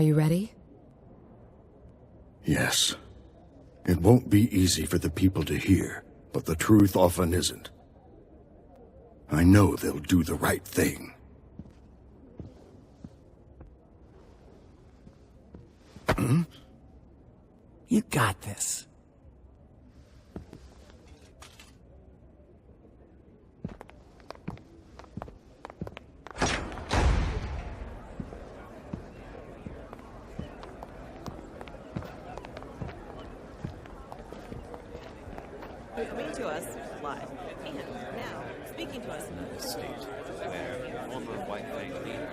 Are you ready? Yes. It won't be easy for the people to hear, but the truth often isn't. I know they'll do the right thing. You got this. Coming to us live, and now speaking to us. State where former White Fang leader.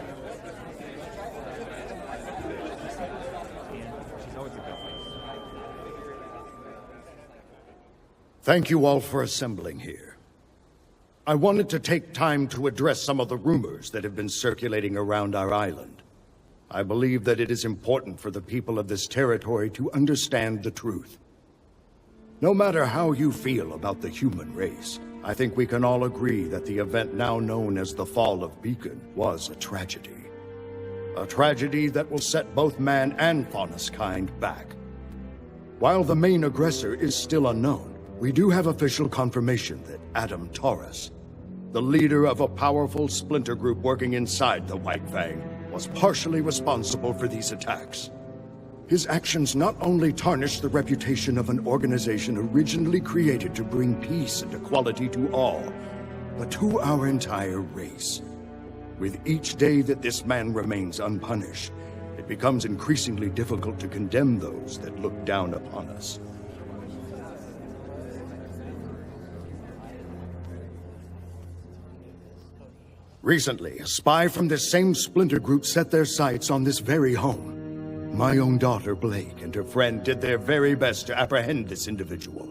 She's always a good thing. Thank you all for assembling here. I wanted to take time to address some of the rumors that have been circulating around our island. I believe that it is important for the people of this territory to understand the truth. No matter how you feel about the human race, I think we can all agree that the event now known as the Fall of Beacon was a tragedy. A tragedy that will set both man and Faunus kind back. While the main aggressor is still unknown, we do have official confirmation that Adam Taurus, the leader of a powerful splinter group working inside the White Fang, was partially responsible for these attacks. His actions not only tarnish the reputation of an organization originally created to bring peace and equality to all, but to our entire race. With each day that this man remains unpunished, it becomes increasingly difficult to condemn those that look down upon us. Recently, a spy from this same splinter group set their sights on this very home. My own daughter, Blake, and her friend did their very best to apprehend this individual.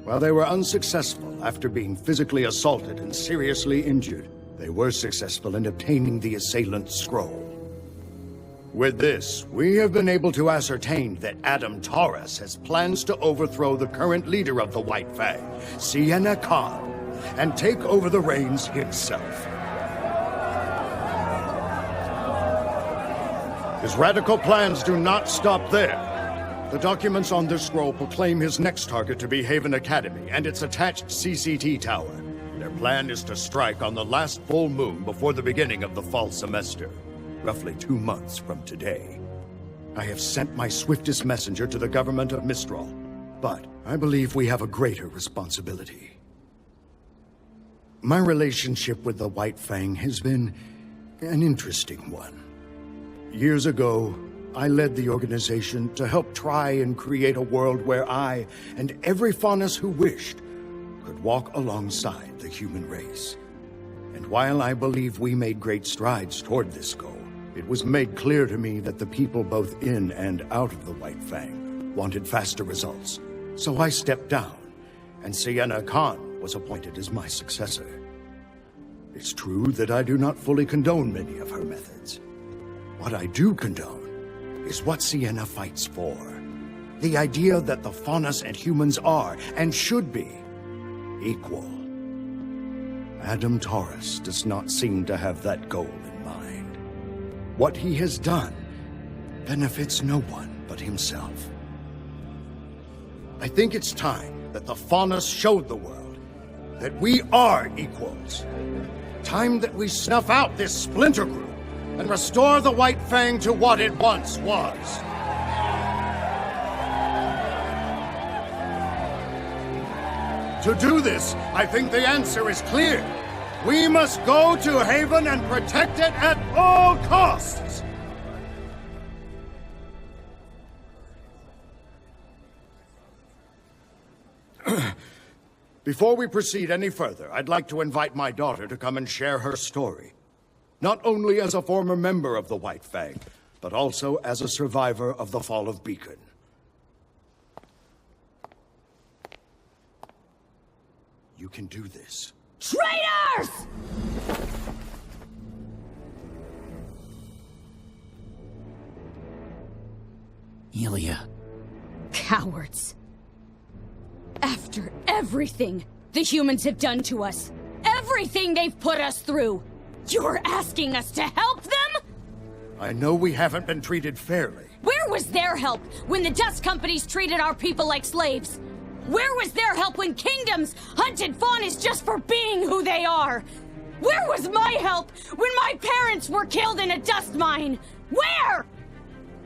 While they were unsuccessful after being physically assaulted and seriously injured, they were successful in obtaining the assailant's scroll. With this, we have been able to ascertain that Adam Taurus has plans to overthrow the current leader of the White Fang, Sienna Khan, and take over the reins himself. His radical plans do not stop there. The documents on this scroll proclaim his next target to be Haven Academy and its attached CCT tower. Their plan is to strike on the last full moon before the beginning of the fall semester, roughly 2 months from today. I have sent my swiftest messenger to the government of Mistral, but I believe we have a greater responsibility. My relationship with the White Fang has been an interesting one. Years ago, I led the organization to help try and create a world where I, and every Faunus who wished, could walk alongside the human race. And while I believe we made great strides toward this goal, it was made clear to me that the people both in and out of the White Fang wanted faster results. So I stepped down, and Sienna Khan was appointed as my successor. It's true that I do not fully condone many of her methods. What I do condone is what Sienna fights for. The idea that the Faunus and humans are, and should be, equal. Adam Taurus does not seem to have that goal in mind. What he has done benefits no one but himself. I think it's time that the Faunus showed the world that we are equals. Time that we snuff out this splinter group and restore the White Fang to what it once was. To do this, I think the answer is clear. We must go to Haven and protect it at all costs. Before we proceed any further, I'd like to invite my daughter to come and share her story. Not only as a former member of the White Fang, but also as a survivor of the Fall of Beacon. You can do this. Traitors! Ilya. Cowards. After everything the humans have done to us, everything they've put us through, you're asking us to help them? I know we haven't been treated fairly. Where was their help when the dust companies treated our people like slaves? Where was their help when kingdoms hunted faunas just for being who they are? Where was my help when my parents were killed in a dust mine? Where?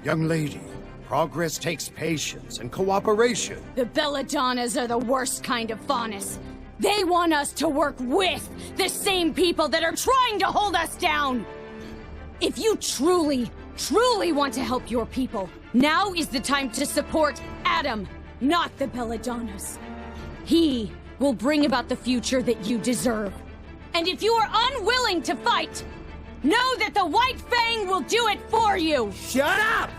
Young lady, progress takes patience and cooperation. The Belladonnas are the worst kind of faunas. They want us to work with the same people that are trying to hold us down. If you truly want to help your people, now is the time to support Adam, not the Belladonnas. He will bring about the future that you deserve. And if you are unwilling to fight, know that the White Fang will do it for you! Shut up!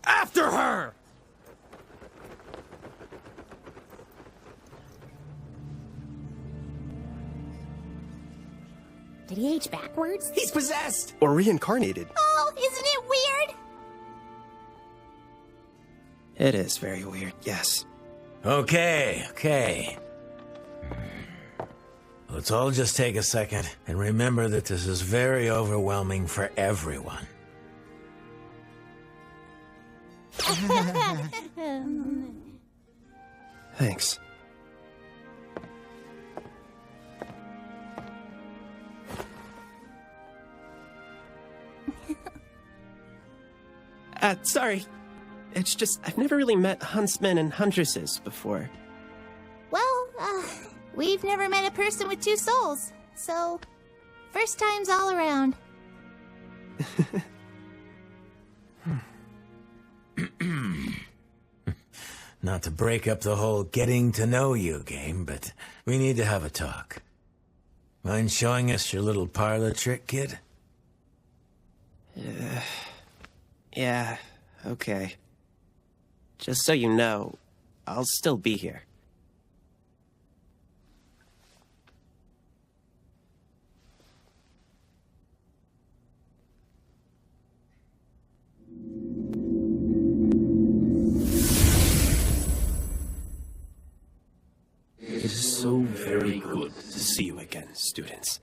After her! Did he age backwards? He's possessed! Or reincarnated. Oh, isn't it weird? It is very weird, yes. Okay. Let's all just take a second and remember that this is very overwhelming for everyone. Thanks. Sorry. It's just, I've never really met huntsmen and huntresses before. Well, we've never met a person with two souls, so first times all around. Not to break up the whole getting to know you game, but we need to have a talk. Mind showing us your little parlor trick, kid? Yeah, okay. Just so you know, I'll still be here. It is so very good to see you again, students.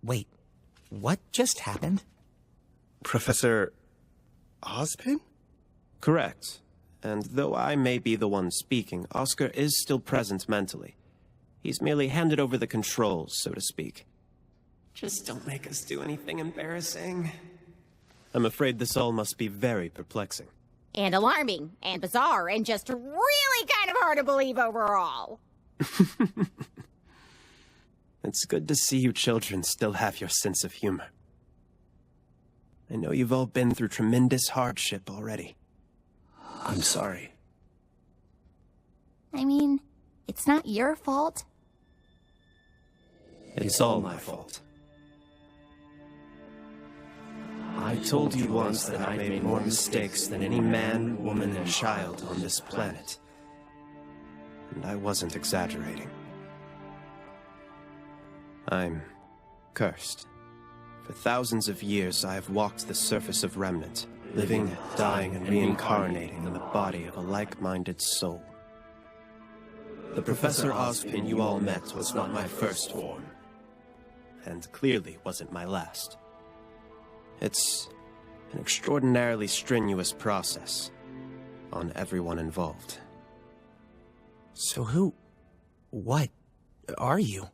Wait, what just happened? Professor Ozpin? Correct. And though I may be the one speaking, Oscar is still present mentally. He's merely handed over the controls, so to speak. Just don't make us do anything embarrassing. I'm afraid this all must be very perplexing. And alarming, and bizarre, and just really kind of hard to believe overall. It's good to see you children still have your sense of humor. I know you've all been through tremendous hardship already. I'm sorry. I mean, it's not your fault. It's all my fault. I told you once that I made more mistakes than any man, woman, and child on this planet. And I wasn't exaggerating. I'm cursed. For thousands of years, I have walked the surface of Remnant, living, dying, and reincarnating in the body of a like-minded soul. The Professor Ozpin you all met was not my first form, and clearly wasn't my last. It's an extraordinarily strenuous process on everyone involved. So what are you?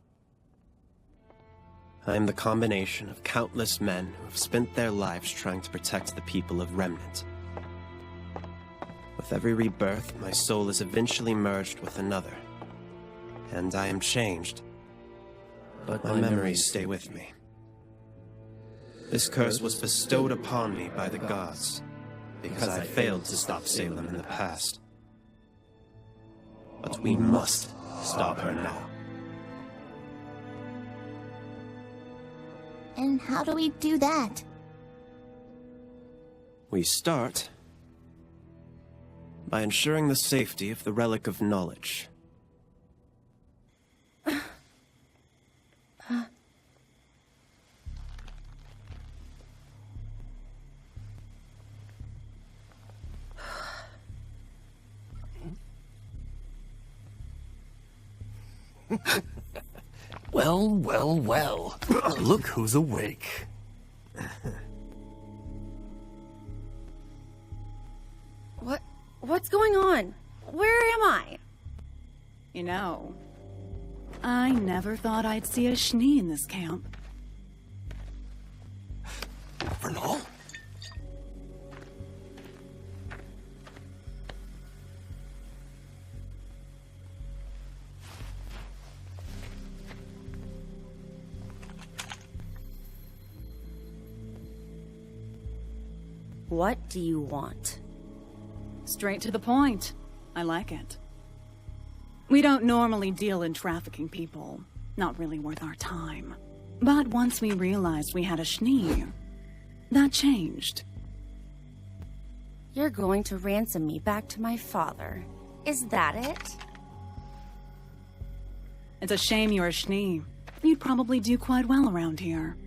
I'm the combination of countless men who have spent their lives trying to protect the people of Remnant. With every rebirth, my soul is eventually merged with another, and I am changed, but my memories stay with me. This curse was bestowed upon me by the gods, because I failed to stop Salem in the past. But we must stop her now. And how do we do that? We start by ensuring the safety of the Relic of Knowledge. Well, well, well. Look who's awake. What's going on? Where am I? You know, I never thought I'd see a Schnee in this camp. Vernal? What do you want? Straight to the point. I like it. We don't normally deal in trafficking people. Not really worth our time. But once we realized we had a Schnee, that changed. You're going to ransom me back to my father. Is that it? It's a shame you're a Schnee. You'd probably do quite well around here.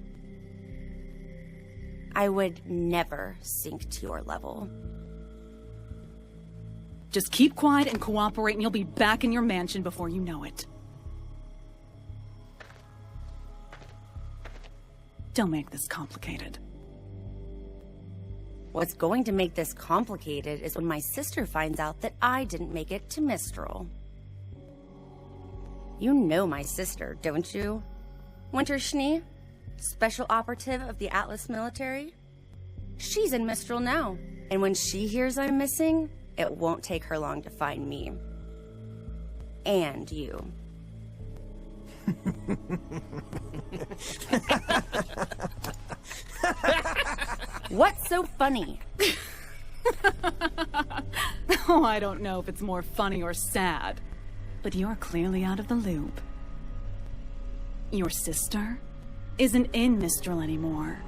I would never sink to your level. Just keep quiet and cooperate and you'll be back in your mansion before you know it. Don't make this complicated. What's going to make this complicated is when my sister finds out that I didn't make it to Mistral. You know my sister, don't you? Winter Schnee? Special operative of the Atlas military? She's in Mistral now, and when she hears I'm missing, it won't take her long to find me. And you. What's so funny? Oh, I don't know if it's more funny or sad, but you're clearly out of the loop. Your sister isn't in Mistral anymore.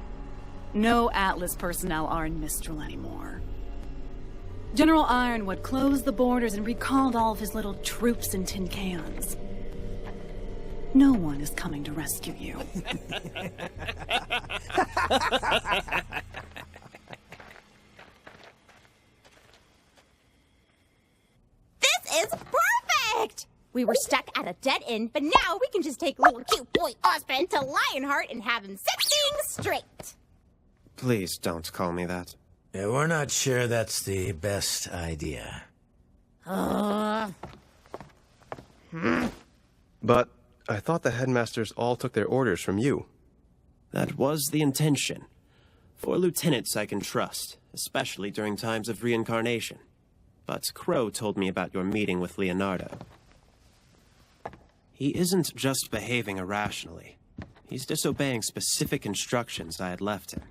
No Atlas personnel are in Mistral anymore. General Ironwood closed the borders and recalled all of his little troops in tin cans. No one is coming to rescue you. This is perfect! We were stuck at a dead end, but now we can just take little cute boy Osmond to Lionheart and have him set things straight. Please don't call me that. Yeah, we're not sure that's the best idea. But I thought the headmasters all took their orders from you. That was the intention. 4 lieutenants I can trust, especially during times of reincarnation. But Crow told me about your meeting with Leonardo. He isn't just behaving irrationally. He's disobeying specific instructions I had left him.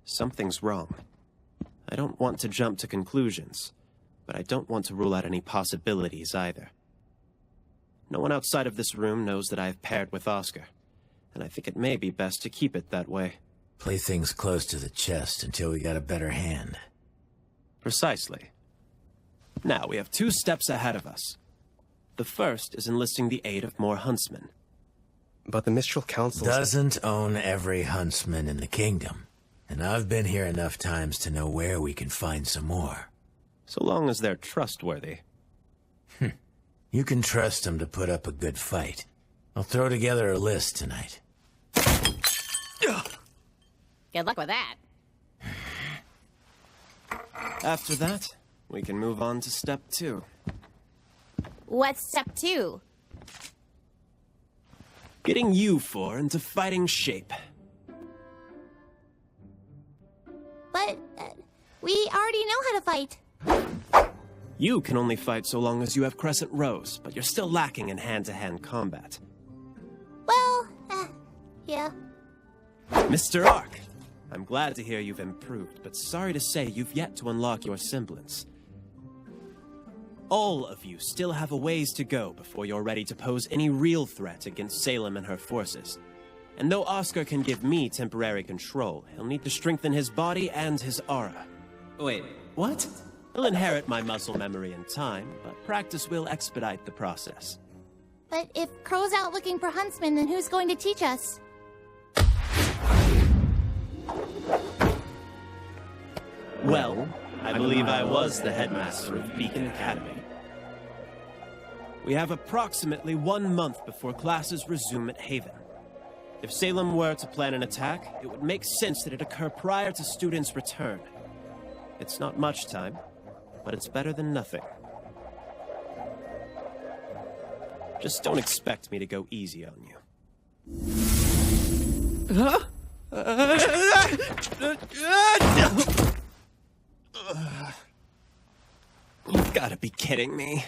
Something's wrong. I don't want to jump to conclusions, but I don't want to rule out any possibilities either. No one outside of this room knows that I have paired with Oscar, and I think it may be best to keep it that way. Play things close to the chest until we got a better hand. Precisely. Now, we have 2 steps ahead of us. The first is enlisting the aid of more huntsmen. But the Mistral Council doesn't own every huntsman in the kingdom, and I've been here enough times to know where we can find some more. So long as they're trustworthy. You can trust them to put up a good fight. I'll throw together a list tonight. Good luck with that. After that, we can move on to step 2. What's step 2? Getting you 4 into fighting shape. But we already know how to fight. You can only fight so long as you have Crescent Rose, but you're still lacking in hand-to-hand combat. Well, yeah. Mr. Ark, I'm glad to hear you've improved, but sorry to say you've yet to unlock your semblance. All of you still have a ways to go before you're ready to pose any real threat against Salem and her forces. And though Oscar can give me temporary control, he'll need to strengthen his body and his aura. Wait, what? He'll inherit my muscle memory in time, but practice will expedite the process. But if Crow's out looking for huntsmen, then who's going to teach us? Well, I believe I was the headmaster of Beacon Academy. We have approximately 1 month before classes resume at Haven. If Salem were to plan an attack, it would make sense that it occur prior to students' return. It's not much time, but it's better than nothing. Just don't expect me to go easy on you. You've got to be kidding me.